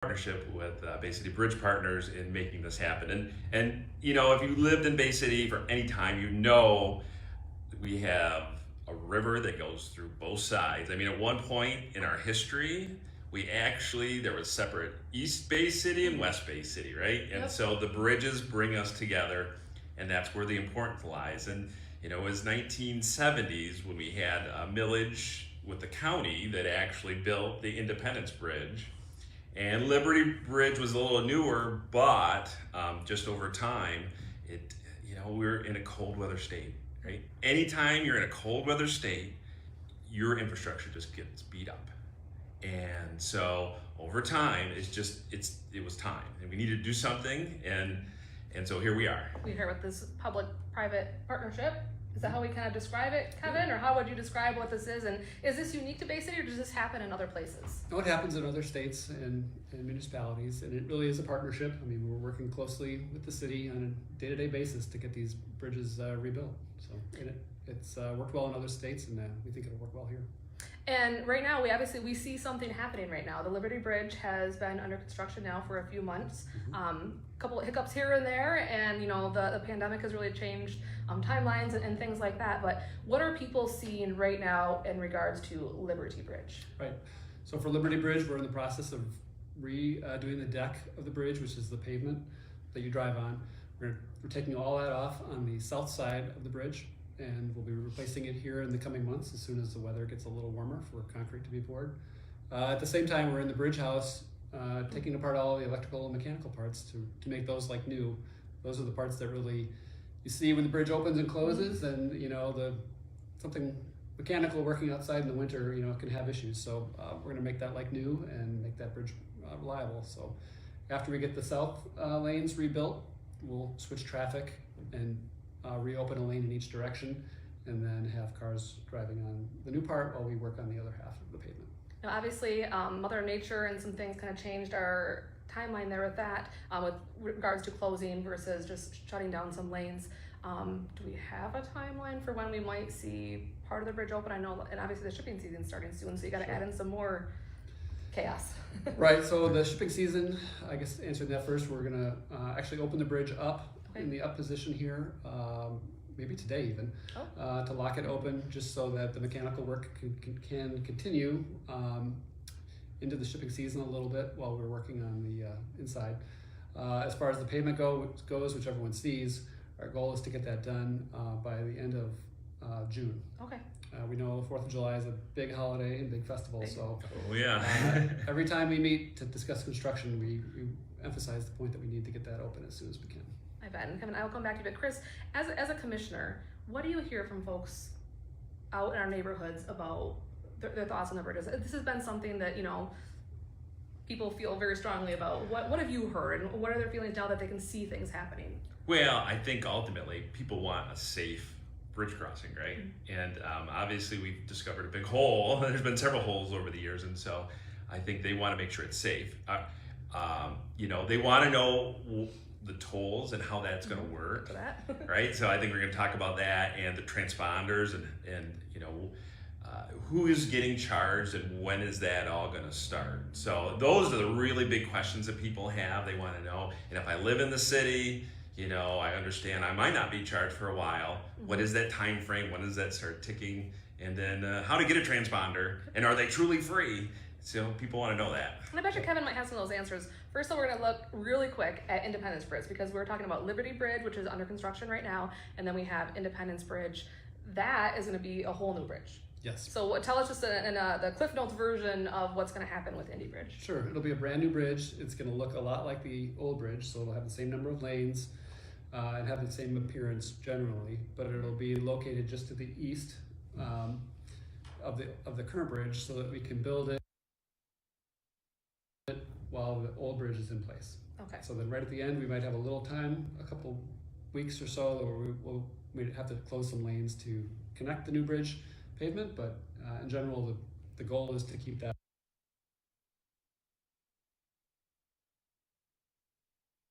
partnership with Bay City Bridge Partners in making this happen. And you know, if you lived in Bay City for any time, you know we have a river that goes through both sides. I mean, at one point in our history, there was separate East Bay City and West Bay City, right? And Yep. so the bridges bring us together, and that's where the importance lies. And you know, it was 1970s when we had a millage with the county that actually built the Independence Bridge. And Liberty Bridge was a little newer, but just over time, we're in a cold weather state, right? Anytime you're in a cold weather state, your infrastructure just gets beat up. And so over time, it was time, and we needed to do something, and so here we are. We're here with this public-private partnership. Is that how we kind of describe it, Kevin? Or how would you describe what this is? And is this unique to Bay City, or does this happen in other places? No, it happens in other states and municipalities, and it really is a partnership. I mean, we're working closely with the city on a day-to-day basis to get these bridges rebuilt. So it's worked well in other states, and we think it'll work well here. And right now, we see something happening right now. The Liberty Bridge has been under construction now for a few months. Couple of hiccups here and there, and you know the pandemic has really changed timelines and things like that. But what are people seeing right now in regards to Liberty Bridge? Right. So for Liberty Bridge, we're in the process of redoing the deck of the bridge, which is the pavement that you drive on. We're taking all that off on the south side of the bridge, and we'll be replacing it here in the coming months as soon as the weather gets a little warmer for concrete to be poured. At the same time, we're in the bridge house taking apart all the electrical and mechanical parts to make those like new. Those are the parts that really you see when the bridge opens and closes, and you know something mechanical working outside in the winter, you know, can have issues. So we're going to make that like new and make that bridge reliable. So after we get the south lanes rebuilt, we'll switch traffic and reopen a lane in each direction, and then have cars driving on the new part while we work on the other half of the pavement. Now, obviously, Mother Nature and some things kind of changed our timeline there with that, with regards to closing versus just shutting down some lanes. Do we have a timeline for when we might see part of the bridge open? I know, and obviously the shipping season's starting soon, so you got to add in some more chaos. Right, so the shipping season, I guess answering that first, we're gonna actually open the bridge up in the up position here, maybe today even, to lock it open just so that the mechanical work can continue into the shipping season a little bit while we're working on the inside. As far as the pavement goes, which everyone sees, our goal is to get that done by the end of June. Okay. We know the 4th of July is a big holiday and big festival, so every time we meet to discuss construction, we emphasize the point that we need to get that open as soon as we can. I bet. And Kevin, I will come back to you, but Chris, as a commissioner, what do you hear from folks out in our neighborhoods about their thoughts on the bridges? This has been something that, you know, people feel very strongly about. What have you heard, and what are their feelings now that they can see things happening? Well, I think ultimately people want a safe bridge crossing, right? And obviously we've discovered a big hole. There's been several holes over the years, and so I think they want to make sure it's safe. You know, they want to know the tolls and how that's going to work, For that. right? So I think we're going to talk about that, and the transponders, and you know, who is getting charged and when is that all going to start. So those are the really big questions that people have. They want to know. And if I live in the city, you know, I understand I might not be charged for a while. What is that time frame? When does that start ticking? And then how to get a transponder, and are they truly free? So people want to know that. And I bet you Kevin might have some of those answers. First of all, we're going to look really quick at Independence Bridge, because we're talking about Liberty Bridge, which is under construction right now, and then we have Independence Bridge. That is going to be a whole new bridge. Yes. So tell us just in the Cliff Notes version of what's going to happen with Indy Bridge. Sure, it'll be a brand new bridge. It's going to look a lot like the old bridge, so it'll have the same number of lanes and have the same appearance generally, but it'll be located just to the east of the current bridge, so that we can build it while the old bridge is in place. Okay. So then right at the end, we might have a little time, a couple weeks or so, where we have to close some lanes to connect the new bridge pavement, but in general, the goal is to keep that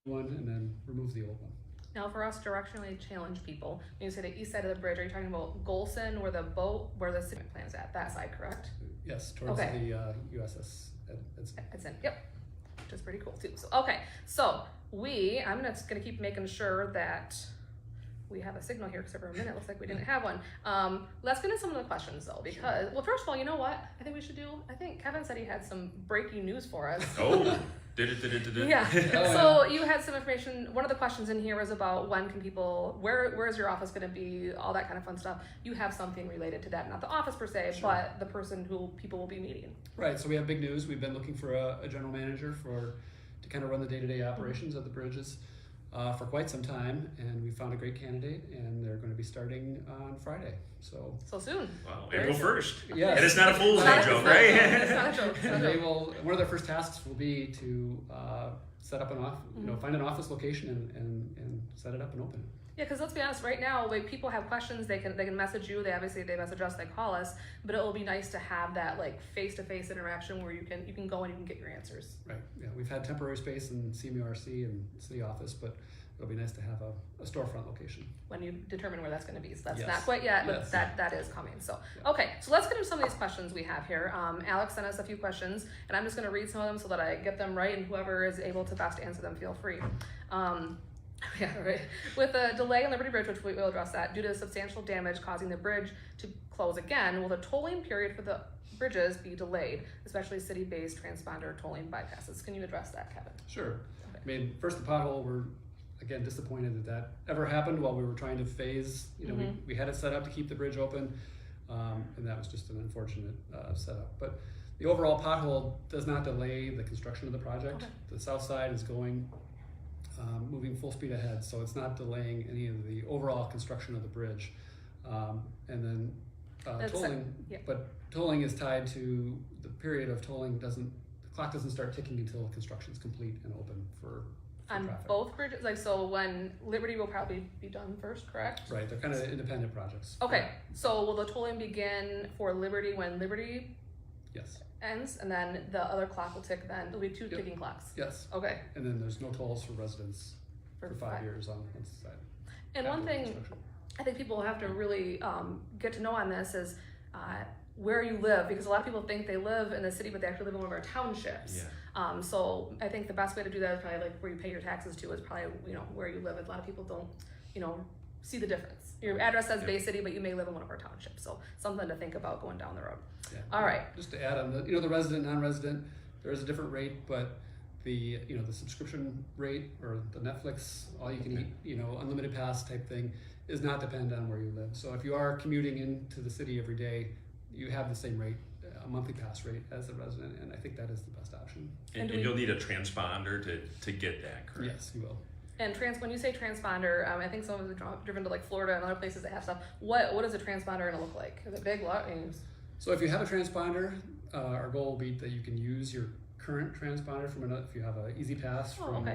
one and then remove the old one. Now, for us to directionally challenge people, when you say the east side of the bridge, are you talking about Golson, where the cement plant is at? That side, correct? Yes, towards Okay. the USS. It's in. Yep. which is pretty cool too. So okay, so I'm just gonna keep making sure that we have a signal here, because for a minute it looks like we didn't have one. Let's get into some of the questions though, because, well, first of all, you know what I think we should do? I think Kevin said he had some breaking news for us. Oh, yeah. So you had some information. One of the questions in here was about when can people, where is your office going to be, all that kind of fun stuff. You have something related to that, not the office per se, Sure. but the person who people will be meeting. Right, so we have big news. We've been looking for a general manager to kind of run the day-to-day operations of the bridges for quite some time, and we found a great candidate, and they're going to be starting on Friday. So soon. Wow, Very April soon. 1st. Yes. And it's not a Fool's Day joke, It's right? not a joke. It's not and a they joke. will. One of their first tasks will be to set up an office. Find an office location and set it up and open. Yeah, because let's be honest, right now, like, people have questions, they can message you, they message us, they call us, but it will be nice to have that like face-to-face interaction where you can go and you can get your answers. Right. Yeah, we've had temporary space in CMURC and city office, but it'll be nice to have a storefront location When you determine where that's going to be. So that's Yes. not quite yet, but Yes. that is coming. So, Yeah. okay, so let's get into some of these questions we have here. Alex sent us a few questions, and I'm just going to read some of them so that I get them right, and whoever is able to best answer them, feel free. Yeah, right. With a delay in Liberty Bridge, which we will address that, due to substantial damage causing the bridge to close again, will the tolling period for the bridges be delayed, especially city-based transponder tolling bypasses? Can you address that, Kevin? Sure. Okay. I mean, first the pothole, we're again disappointed that ever happened while we were trying to phase. We had it set up to keep the bridge open, and that was just an unfortunate setup. But the overall pothole does not delay the construction of the project. Okay. The south side is moving full speed ahead, so it's not delaying any of the overall construction of the bridge. And then tolling, yeah. but tolling is tied to the period of tolling. The clock doesn't start ticking until construction is complete and open for On traffic. both bridges, like, so when Liberty will probably be done first, correct? Right, they're kind of independent projects. Okay, so will the tolling begin for Liberty when Liberty Yes. ends, and then the other clock will tick then? There'll be two Yep. ticking clocks. Yes. Okay. And then there's no tolls for residents for 5 years on one side. And after one thing construction. I think people have to really get to know on this is where you live, because a lot of people think they live in the city, but they actually live in one of our townships. Yeah. So I think the best way to do that is probably like where you pay your taxes to is probably where you live. A lot of people don't see the difference. Your address says Bay City, but you may live in one of our townships. So something to think about going down the road. Yeah. All right. Just to add on the resident, non-resident, there is a different rate, but the subscription rate or the Netflix all you can eat, unlimited pass type thing is not dependent on where you live. So if you are commuting into the city every day, you have the same rate, a monthly pass rate as a resident, and I think that is the best option. And you'll need a transponder to get that, correct? Yes, you will. And when you say transponder, I think some of us have driven to like Florida and other places that have stuff. What is a transponder gonna look like? Is it big? So if you have a transponder, our goal will be that you can use your current transponder if you have an easy pass from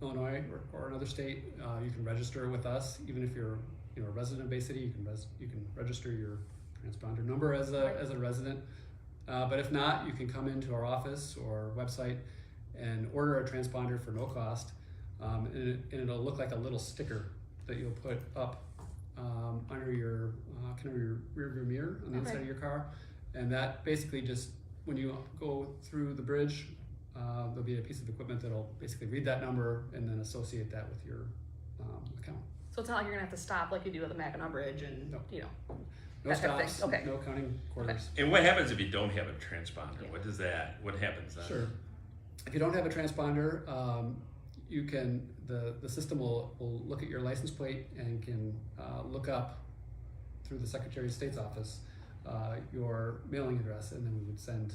Illinois or another state, you can register with us. Even if you're a resident of Bay City, you can register your transponder number as a resident. But if not, you can come into our office or website and order a transponder for no cost, and it'll look like a little sticker that you'll put up under your rear view mirror on the inside of your car, and that basically just when you go through the bridge, there'll be a piece of equipment that'll basically read that number and then associate that with your account. So it's not like you're gonna have to stop like you do at the Mackinac Bridge and No that type of thing. stops, Okay. no counting quarters. And what happens if you don't have a transponder? What happens then? Sure. If you don't have a transponder, you can the system will look at your license plate and can look up through the Secretary of State's office your mailing address, and then we would send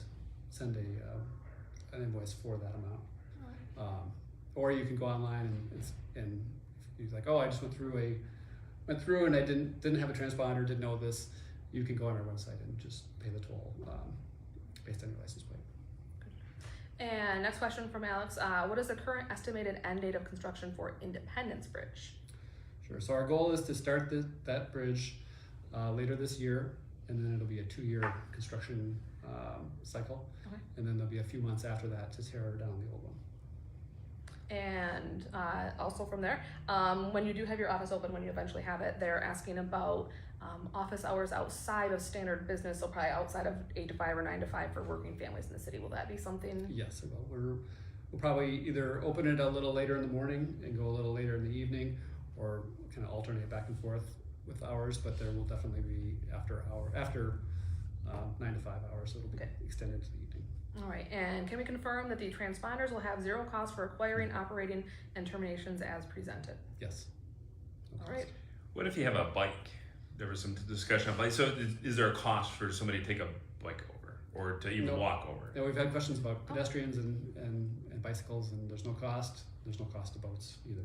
an invoice for that amount. Or you can go online and you're like, oh, I just went through and I didn't have a transponder, didn't know this. You can go on our website and just pay the toll based on your license plate. And next question from Alex, what is the current estimated end date of construction for Independence Bridge? Sure. So our goal is to start that bridge later this year, and then it'll be a 2-year construction cycle. Okay. And then there'll be a few months after that to tear down the old one. And also from there, when you do have your office open, when you eventually have it, they're asking about office hours outside of standard business, so probably outside of 8 to 5 or 9 to 5 for working families in the city. Will that be something? Yes, it will. We'll probably either open it a little later in the morning and go a little later in the evening, or kind of alternate back and forth with hours, but there will definitely be after 9 to 5 hours, so it'll be extended to the evening. All right, and can we confirm that the transponders will have zero cost for acquiring, operating, and terminations as presented? Yes. All right. What if you have a bike? There was some discussion on bike. So is there a cost for somebody to take a bike over or to even walk over? Yeah, we've had questions about pedestrians and bicycles, and there's no cost. There's no cost to boats either.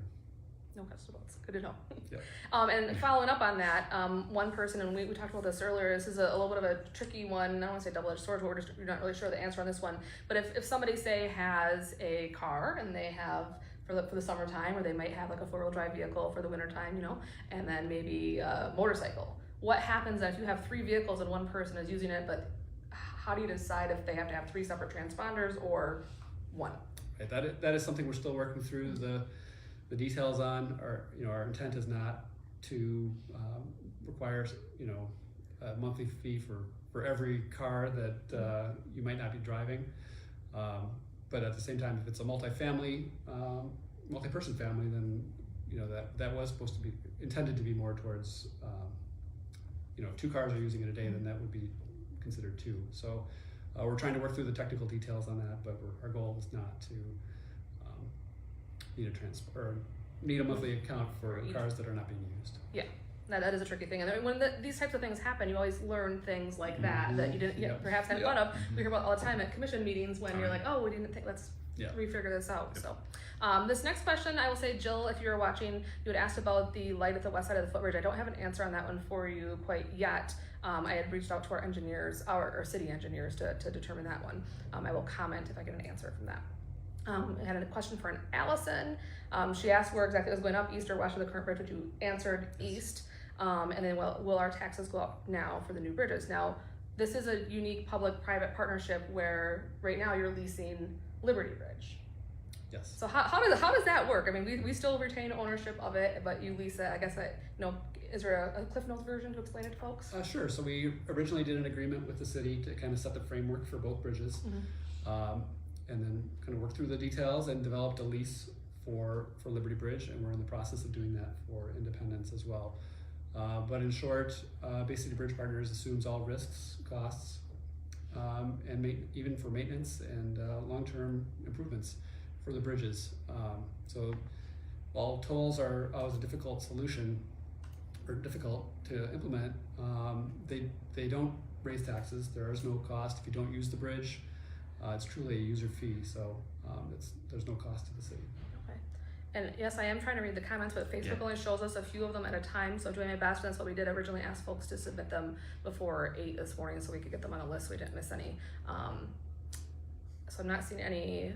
No cost to boats. Good to know. Yep. And following up on that, one person, and we talked about this earlier, this is a little bit of a tricky one. I don't want to say double-edged sword, but we're not really sure the answer on this one. But if somebody, say, has a car and they have, for the summertime, or they might have like a 4-wheel drive vehicle for the wintertime, you know, and then maybe a motorcycle. What happens if you have 3 vehicles and one person is using it, but how do you decide if they have to have 3 separate transponders or one? Right, that is something we're still working through the details on. Our intent is not to require a monthly fee for every car that you might not be driving. But at the same time, if it's a multi-person family, then that was supposed to be intended to be more towards if 2 cars are using it a day, then that would be considered 2. So we're trying to work through the technical details on that, but our goal is not to need a monthly account for cars that are not being used. Yeah. That is a tricky thing, and when these types of things happen, you always learn things like that you didn't perhaps hadn't thought of. We hear about all the time at commission meetings when you're like, oh, we didn't think, let's refigure this out. So this next question, I will say, Jill, if you're watching, you had asked about the light at the west side of the footbridge. I don't have an answer on that one for you quite yet. I had reached out to our engineers, our city engineers, to determine that one. I will comment if I get an answer from that. I had a question for an Allison. She asked where exactly it was going up, east or west of the current bridge, which you answered east. And then will our taxes go up now for the new bridges? Now, this is a unique public-private partnership where right now you're leasing Liberty Bridge. Yes. So how does that work? I mean, we still retain ownership of it, but you lease it. I guess is there a Cliff Notes version to explain it to folks? Sure. So we originally did an agreement with the city to kind of set the framework for both bridges, and then kind of work through the details and developed a lease for Liberty Bridge, and we're in the process of doing that for Independence as well. But in short, Bay City Bridge Partners assumes all risks, costs, and even for maintenance and long-term improvements for the bridges. So while tolls are always a difficult solution, or difficult to implement, they don't raise taxes. There is no cost if you don't use the bridge. It's truly a user fee, so there's no cost to the city. And yes, I am trying to read the comments, but Facebook only shows us a few of them at a time, so I'm doing my best. That's what we did. I originally asked folks to submit them before 8 this morning so we could get them on a list so we didn't miss any. So I'm not seeing any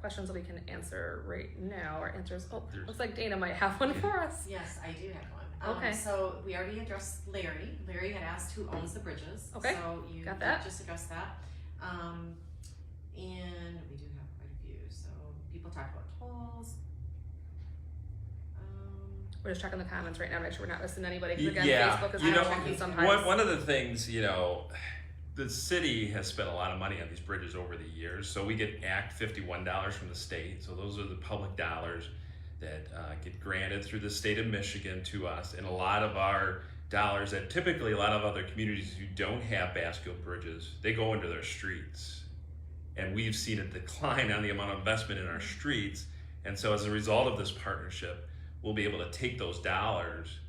questions that we can answer right now. Our answers, looks like Dana might have one for us. Yes, I do have one. Okay. So we already addressed Larry. Larry had asked who owns the bridges. Okay, So you got that. just addressed that. And we do have quite a few. So people talk about tolls. We're just checking the comments right now to make sure we're not missing anybody. Because again, Yeah, Facebook is kind of funky sometimes. one of the things, the city has spent a lot of money on these bridges over the years. So we get Act $51 from the state. So those are the public dollars that get granted through the state of Michigan to us. And a lot of our dollars that typically a lot of other communities who don't have bascule bridges, they go into their streets. And we've seen a decline on the amount of investment in our streets. And so as a result of this partnership, we'll be able to take those dollars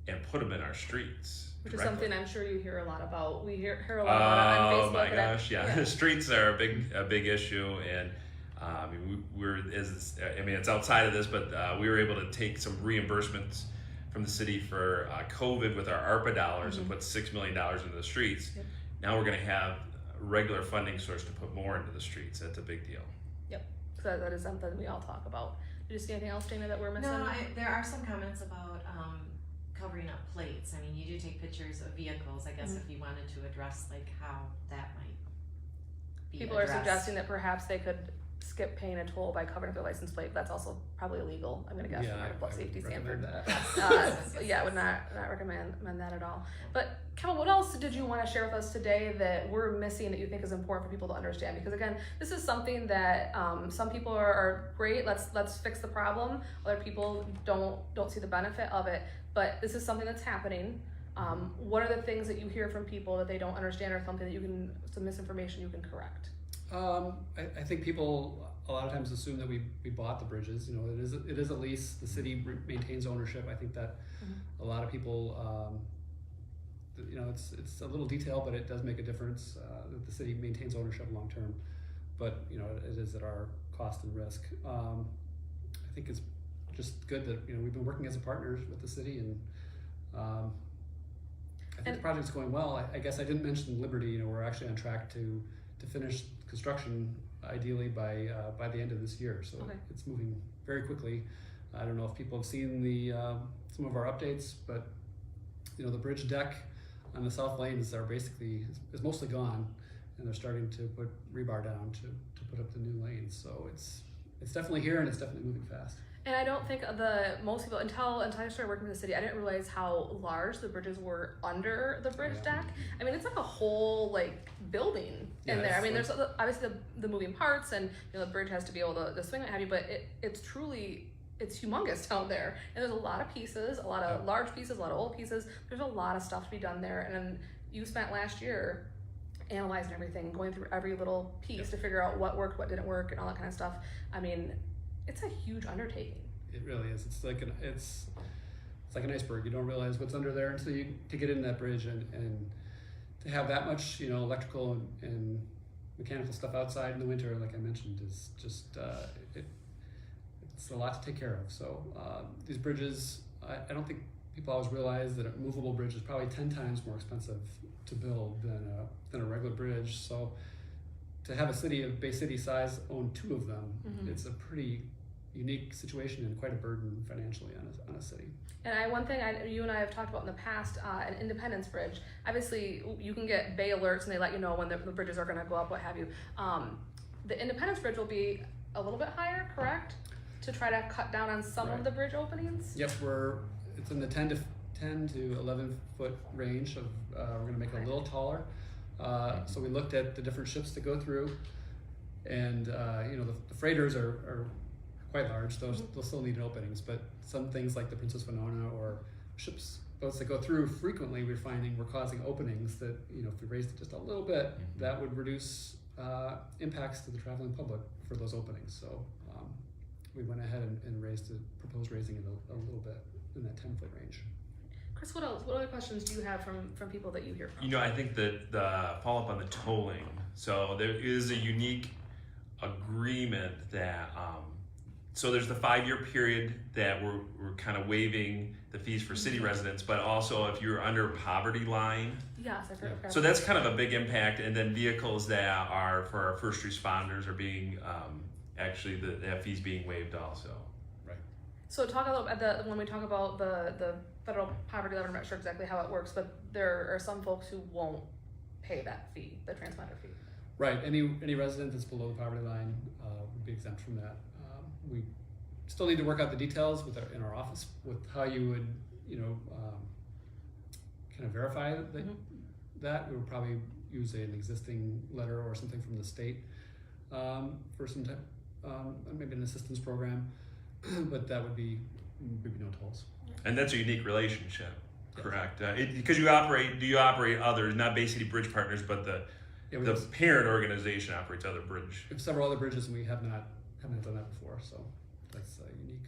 and put them in our streets. Which directly. is something I'm sure you hear a lot about. We hear a lot about it on Facebook. Oh my gosh, yeah. The streets are a big issue, and it's outside of this, but we were able to take some reimbursements from the city for COVID with our ARPA dollars and put $6 million into the streets. Yep. Now we're going to have a regular funding source to put more into the streets. That's a big deal. Yep. So that is something we all talk about. Did you see anything else, Dana, that we're missing? No, there are some comments about covering up plates. I mean, you do take pictures of vehicles. I guess if you wanted to address like how that might be People addressed. are suggesting that perhaps they could skip paying a toll by covering up their license plate. That's also probably illegal, I'm gonna guess, from our public safety standard. Yeah, I would not recommend that at all. But Kevin, what else did you want to share with us today that we're missing that you think is important for people to understand? Because again, this is something that some people are great. Let's fix the problem. Other people don't see the benefit of it. But this is something that's happening. What are the things that you hear from people that they don't understand, or something that some misinformation you can correct? I think people a lot of times assume that we bought the bridges. You know, it is a lease. The city maintains ownership. I think that a lot of people, you know, it's a little detail, but it does make a difference that the city maintains ownership long term. But you know, it is at our cost and risk. I think it's just good that, you know, we've been working as a partner with the city, and I think the project's going well. I guess I didn't mention Liberty. You know, we're actually on track to finish construction ideally by the end of this year. So it's moving very quickly. I don't know if people have seen some of our updates, but you know, the bridge deck on the south lanes is mostly gone, and they're starting to put rebar down to put up the new lanes. So it's definitely here, and it's definitely moving fast. And I don't think most people, until I started working with the city, I didn't realize how large the bridges were under the bridge deck. I mean, it's like a whole building in there. I mean, there's obviously the moving parts, and you know, the bridge has to be able to swing what have you, but it's humongous down there. And there's a lot of pieces, a lot of large pieces, a lot of old pieces. There's a lot of stuff to be done there. And then you spent last year analyzing everything, going through every little piece to figure out what worked, what didn't work, and all that kind of stuff. I mean, it's a huge undertaking. It really is. It's like an iceberg. You don't realize what's under there until you get in that bridge, and to have that much, you know, electrical and mechanical stuff outside in the winter, like I mentioned, is just it's a lot to take care of. So these bridges, I don't think people always realize that a movable bridge is probably 10 times more expensive to build than a regular bridge. So to have a city of Bay City size own 2 of them, it's a pretty unique situation and quite a burden financially on a city. And one thing you and I have talked about in the past, an Independence Bridge, obviously you can get bay alerts and they let you know when the bridges are going to go up, what have you. The Independence Bridge will be a little bit higher, correct? To try to cut down on some of the bridge openings? Yep, it's in the 10 to 11 foot range of, we're going to make it a little taller. So we looked at the different ships that go through, and you know, the freighters are quite large. Those still need openings, but some things like the Princess Winona or boats that go through frequently, we're finding we're causing openings that, you know, if we raised it just a little bit, that would reduce impacts to the traveling public for those openings. So we went ahead and proposed raising it a little bit in that 10-foot range. Chris, what else? What other questions do you have from people that you hear from? You know, I think that the follow-up on the tolling. So there is a unique agreement that so there's the 5-year period that we're kind of waiving the fees for city residents, but also if you're under poverty line. Yes, I've heard of that. So that's kind of a big impact. And then vehicles that are for our first responders are being actually that fees being waived also. Right. So talk a little about when we talk about the federal poverty level. I'm not sure exactly how it works, but there are some folks who won't pay that fee, the transponder fee. Right. Any resident that's below the poverty line would be exempt from that. We still need to work out the details in our office with how you would, you know, kind of verify that. We would probably use an existing letter or something from the state for some type, maybe an assistance program, but that would be no tolls. And that's a unique relationship, correct? Because do you operate others, not Bay City Bridge Partners, but the parent organization operates other bridge. We have several other bridges, and we haven't done that before, so that's unique.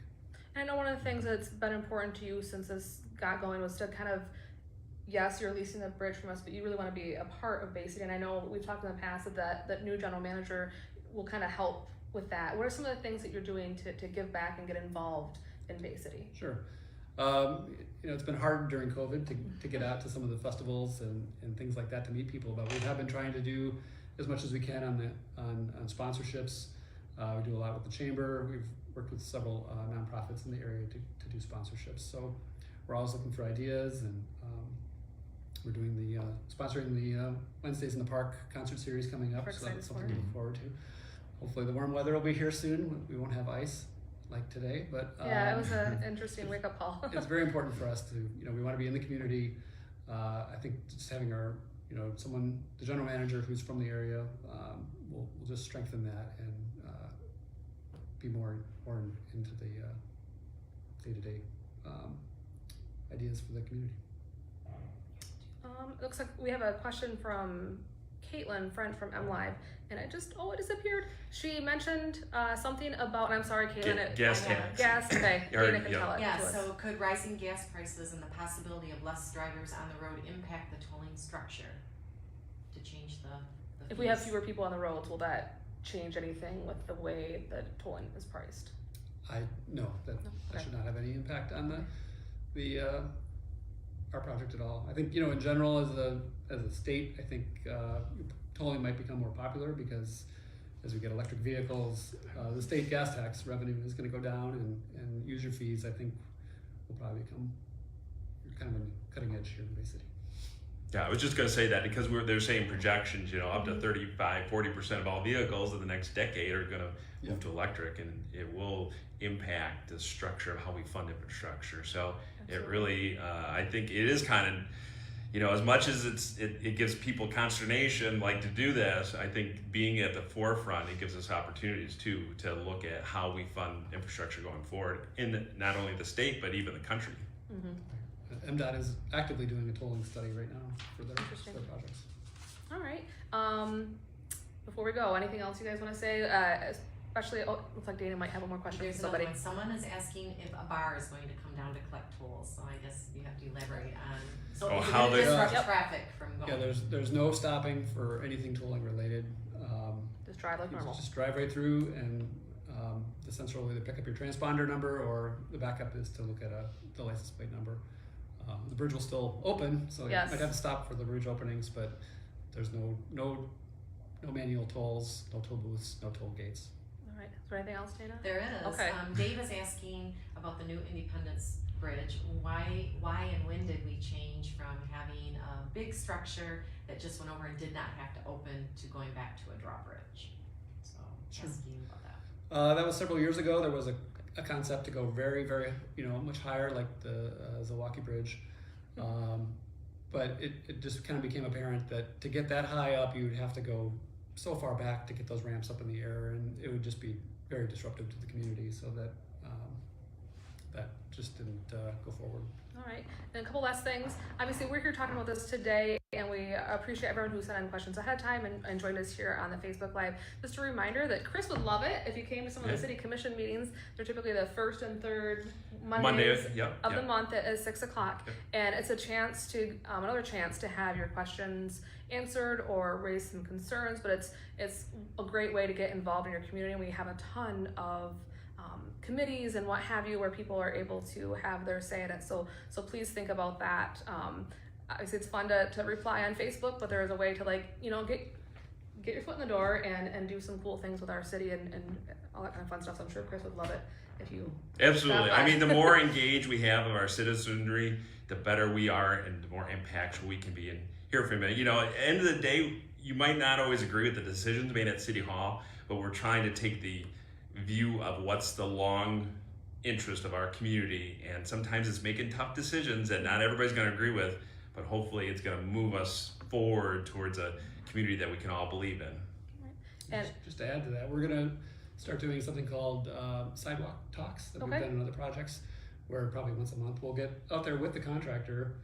And I know one of the things that's been important to you since this got going was to kind of, yes, you're leasing the bridge from us, but you really want to be a part of Bay City. And I know we've talked in the past that new general manager will kind of help with that. What are some of the things that you're doing to give back and get involved in Bay City? Sure. You know, it's been hard during COVID to get out to some of the festivals and things like that to meet people, but we have been trying to do as much as we can on sponsorships. We do a lot with the chamber. We've worked with several nonprofits in the area to do sponsorships. So we're always looking for ideas, and we're doing sponsoring the Wednesdays in the Park concert series coming up. So that's something to look forward to. hopefully the warm weather will be here soon. We won't have ice like today, but Yeah, it was an interesting wake up call. it's very important for us to, we want to be in the community. I think just having our, someone, the general manager who's from the area, will just strengthen that and be more into the day-to-day ideas for the community. It looks like we have a question from Caitlin, friend from MLive, and it disappeared. She mentioned something about, and I'm sorry, Caitlin. Gas tax. Gas, okay. Or, Dana can tell it Yeah, to us. so could rising gas prices and the possibility of less drivers on the road impact the tolling structure to change the If we have fees? fewer people on the roads, will that change anything with the way that tolling is priced? No, that Okay. should not have any impact on our project at all. I think, in general, as a state, I think tolling might become more popular because as we get electric vehicles, the state gas tax revenue is going to go down, and user fees, I think, will probably become kind of a cutting edge here in Bay City. Yeah, I was just going to say that because they're saying projections, up to 35-40% of all vehicles in the next decade are going to move to electric, and it will impact the structure of how we fund infrastructure. So it really, I think it is kind of, as much as it gives people consternation to do this, I think being at the forefront, it gives us opportunities too to look at how we fund infrastructure going forward in not only the state but even the country. Mm-hmm. MDOT is actively doing a tolling study right now for their projects. All right. Before we go, anything else you guys want to say? Especially, looks like Dana might have one more question. There's another one. Someone is asking if a bar is going to come down to collect tolls, so I guess you have to elaborate on. So is it how going to they disrupt traffic from going? Yeah, there's no stopping for anything tolling related. Just drive like normal. Just drive right through, and the sensor will either pick up your transponder number, or the backup is to look at the license plate number. The bridge will still open, so you might have to stop for the bridge openings, but there's no manual tolls, no toll booths, no toll gates. All right. Is there anything else, Dana? There is. Okay. Dave is asking about the new Independence Bridge. Why and when did we change from having a big structure that just went over and did not have to open to going back to a drawbridge? So asking about that. That was several years ago. There was a concept to go very, very, much higher, like the Zilwaukee Bridge. But it just kind of became apparent that to get that high up, you would have to go so far back to get those ramps up in the air, and it would just be very disruptive to the community, so that just didn't go forward. All right. And a couple last things. Obviously, we're here talking about this today, and we appreciate everyone who sent in questions ahead of time and joined us here on the Facebook Live. Just a reminder that Chris would love it if you came to some of the city commission meetings. They're typically the first and third Mondays of the month at 6 o'clock. Yep. And it's a chance to, another chance to have your questions answered or raise some concerns, but it's a great way to get involved in your community. We have a ton of committees and what have you where people are able to have their say in it, so please think about that. Obviously it's fun to reply on Facebook, but there is a way to get your foot in the door and do some cool things with our city and all that kind of fun stuff. So I'm sure Chris would love it if you Absolutely. I mean, the more engaged we have of our citizenry, the better we are and the more impactful we can be. And hear from you. At the end of the day, you might not always agree with the decisions made at City Hall, but we're trying to take the view of what's the long interest of our community, and sometimes it's making tough decisions that not everybody's going to agree with, but hopefully it's going to move us forward towards a community that we can all believe in. And just to add to that, we're going to start doing something called Sidewalk Talks that we've done in other projects, where probably once a month we'll get out there with the contractor.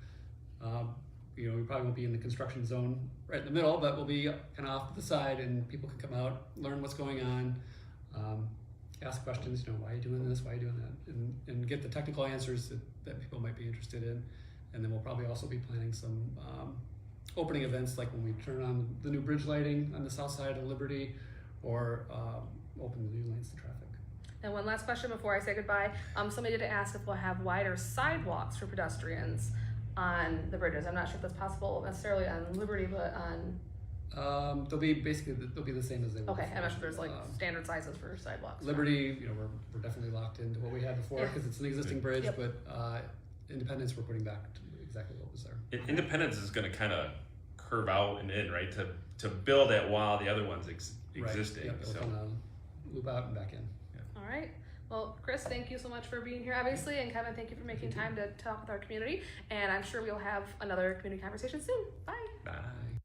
We probably won't be in the construction zone right in the middle, but we'll be kind of off to the side, and people can come out, learn what's going on, ask questions, why are you doing this, why are you doing that, and get the technical answers that people might be interested in. And then we'll probably also be planning some opening events, like when we turn on the new bridge lighting on the south side of Liberty, or open the new lanes to traffic. And one last question before I say goodbye. Somebody did ask if we'll have wider sidewalks for pedestrians on the bridges. I'm not sure if that's possible necessarily on Liberty, but on... They'll be the same as they were. Okay, I'm not sure there's standard sizes for sidewalks. Liberty, we're definitely locked into what we had before because it's an existing bridge, but Independence we're putting back to exactly what was there. Independence is going to kind of curve out and in, right, to to build it while the other one's Right. existing. Yep, it'll So kind of loop out and back in. All right. Well, Chris, thank you so much for being here, obviously, and Kevin, thank you for making time to talk with our community. And I'm sure we'll have another community conversation soon. Bye. bye.